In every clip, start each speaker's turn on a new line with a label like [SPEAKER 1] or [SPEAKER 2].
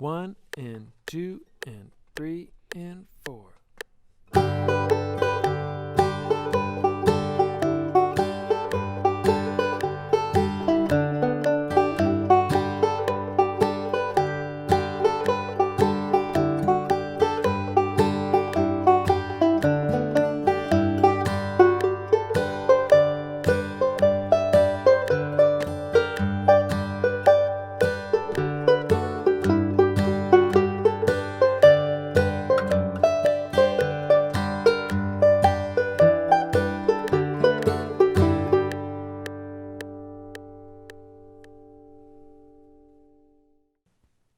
[SPEAKER 1] 1 and 2 and 3 and 4.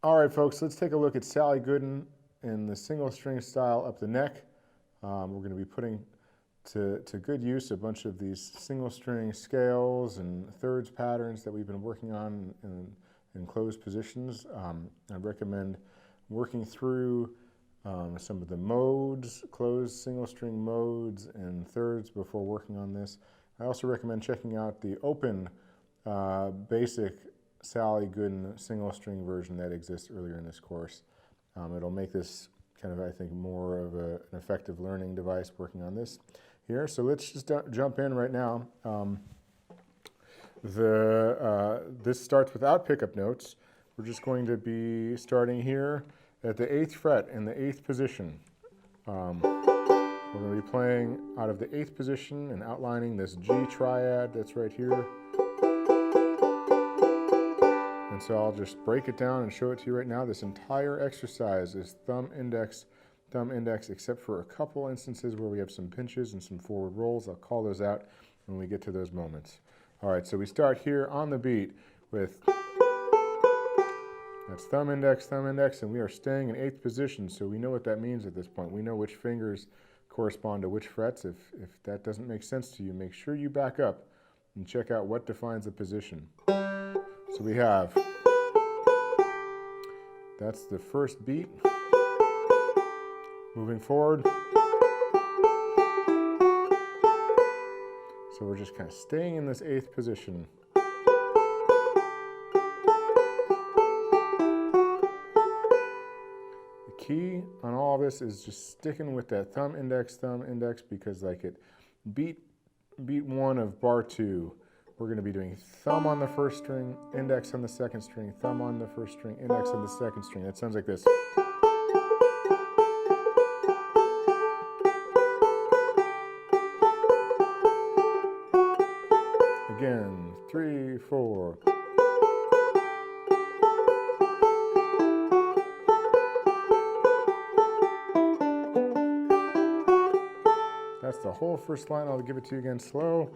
[SPEAKER 2] All right, folks, let's take a look at Sally Goodin in the single string style up the neck. We're going to be putting to good use a bunch of these single string scales and thirds patterns that we've been working on in closed positions. I recommend working through some of the modes, closed single string modes and thirds before working on this. I also recommend checking out the open basic Sally Goodin single string version that exists earlier in this course. It'll make this kind of, I think, more of an effective learning device working on this here. So let's just jump in right now. This starts without pickup notes. We're just going to be starting here at the 8th fret in the 8th position. We're going to be playing out of the 8th position and outlining this G triad that's right here. And so I'll just break it down and show it to you right now. This entire exercise is thumb, index, except for a couple instances where we have some pinches and some forward rolls. I'll call those out when we get to those moments. All right, so we start here on the beat with, that's thumb, index, and we are staying in 8th position, so we know what that means at this point. We know which fingers correspond to which frets. If that doesn't make sense to you, make sure you back up and check out what defines the position. So we have, that's the first beat. Moving forward. So we're just kind of staying in this 8th position. The key on all this is just sticking with that thumb, index, because like it beat 1 of bar 2. We're going to be doing thumb on the first string, index on the second string, thumb on the first string, index on the second string. That sounds like this. Again, 3, 4. That's the whole first line. I'll give it to you again slow.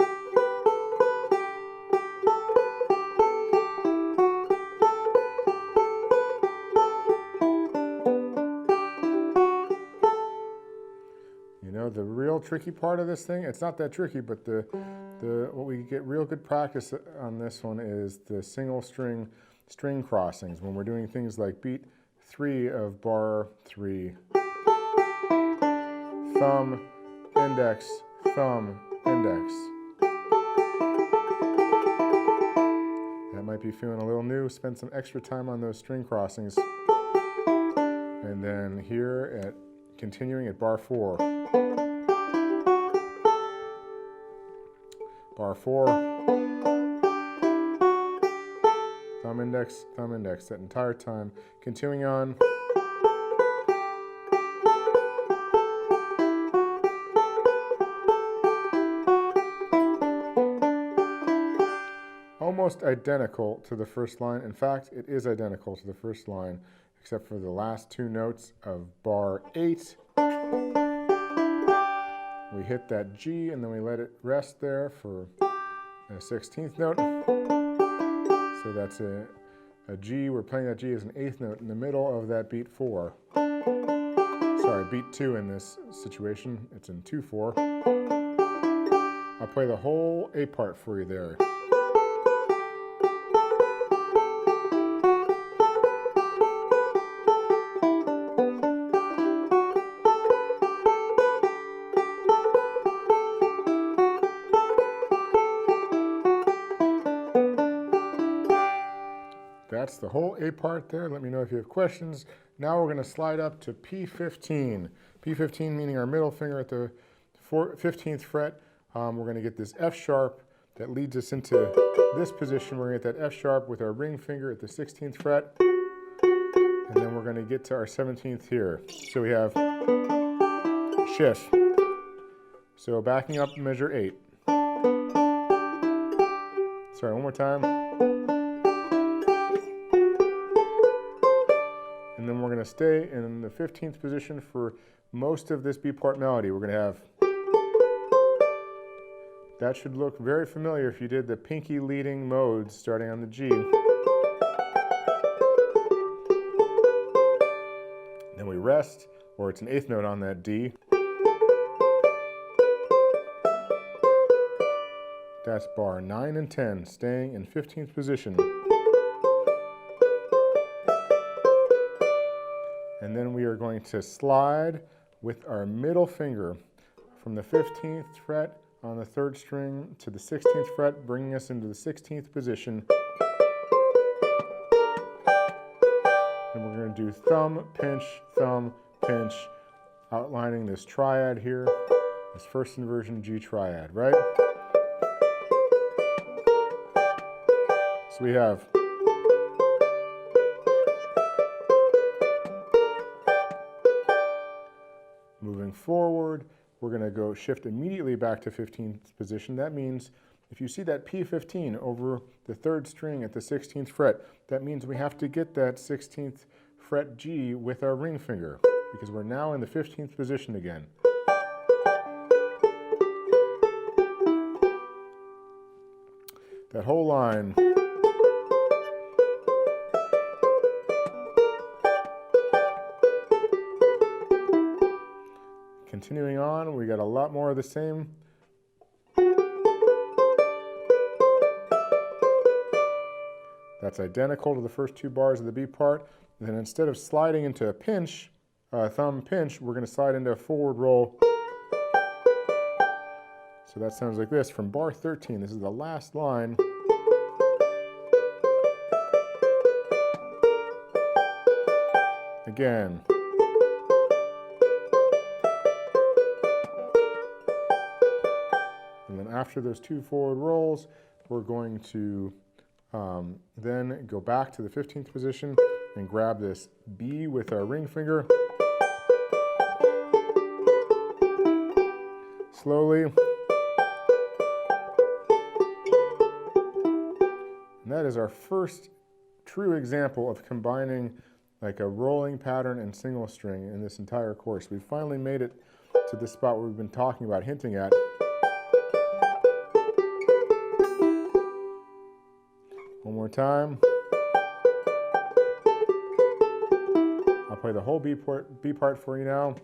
[SPEAKER 2] The real tricky part of this thing, it's not that tricky, but what we get real good practice on this one is the single string crossings when we're doing things like beat 3 of bar 3. Thumb, index, thumb, index. That might be feeling a little new. Spend some extra time on those string crossings. And then here at continuing at bar 4. Bar 4, thumb, index, that entire time. Continuing on. Almost identical to the first line. In fact, it is identical to the first line, except for the last 2 notes of bar 8. We hit that G and then we let it rest there for a 16th note. So that's a G. We're playing that G as an 8th note in the middle of that beat 4. Sorry, beat 2 in this situation. It's in 2/4. I'll play the whole A part for you there. that's the whole A part there. Let me know if you have questions. Now we're going to slide up to P15. P15 meaning our middle finger at the 15th fret. We're going to get this F sharp that leads us into this position. We're going to get that F sharp with our ring finger at the 16th fret. And then we're going to get to our 17th here. So we have shift. So backing up, measure 8. Sorry, one more time. And then we're going to stay in the 15th position for most of this B part melody. We're going to have, that should look very familiar if you did the pinky leading modes starting on the G. Then we rest, or it's an 8th note on that D. That's bar 9 and 10, staying in 15th position. And then we are going to slide with our middle finger from the 15th fret on the 3rd string to the 16th fret, bringing us into the 16th position. And we're going to do thumb, pinch, outlining this triad here, this first inversion G triad, right? So we have moving forward, we're going to go shift immediately back to 15th position. That means if you see that P15 over the 3rd string at the 16th fret, that means we have to get that 16th fret G with our ring finger because we're now in the 15th position again. That whole line. Continuing on, we got a lot more of the same. That's identical to the first 2 bars of the B part. And then instead of sliding into a pinch, thumb pinch, we're going to slide into a forward roll. So that sounds like this from bar 13. This is the last line. Again. And then after those 2 forward rolls, we're going to then go back to the 15th position and grab this B with our ring finger. Slowly. And that is our first true example of combining like a rolling pattern and single string in this entire course. We've finally made it to the spot where we've been talking about, hinting at. One more time. I'll play the whole B part for you now.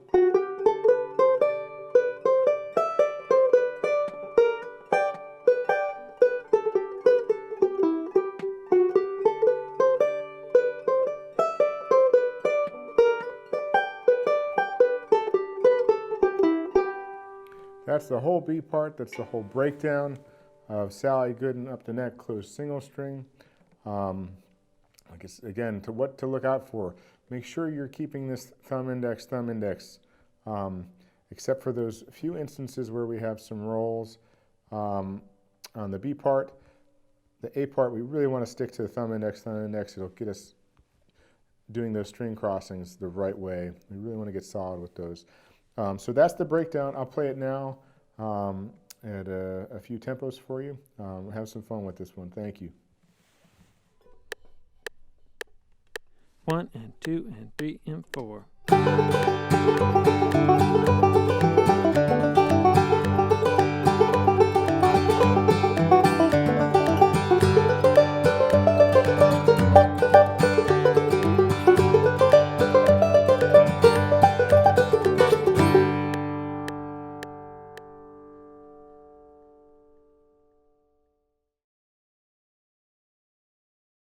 [SPEAKER 2] That's the whole B part. That's the whole breakdown of Sally Goodin up the neck, closed single string. I guess again, what to look out for. Make sure you're keeping this thumb index, except for those few instances where we have some rolls on the B part. The A part, we really want to stick to the thumb index. It'll get us doing those string crossings the right way. We really want to get solid with those. So that's the breakdown. I'll play it now at a few tempos for you. Have some fun with this one. Thank you.
[SPEAKER 1] 1 and 2 and 3 and 4.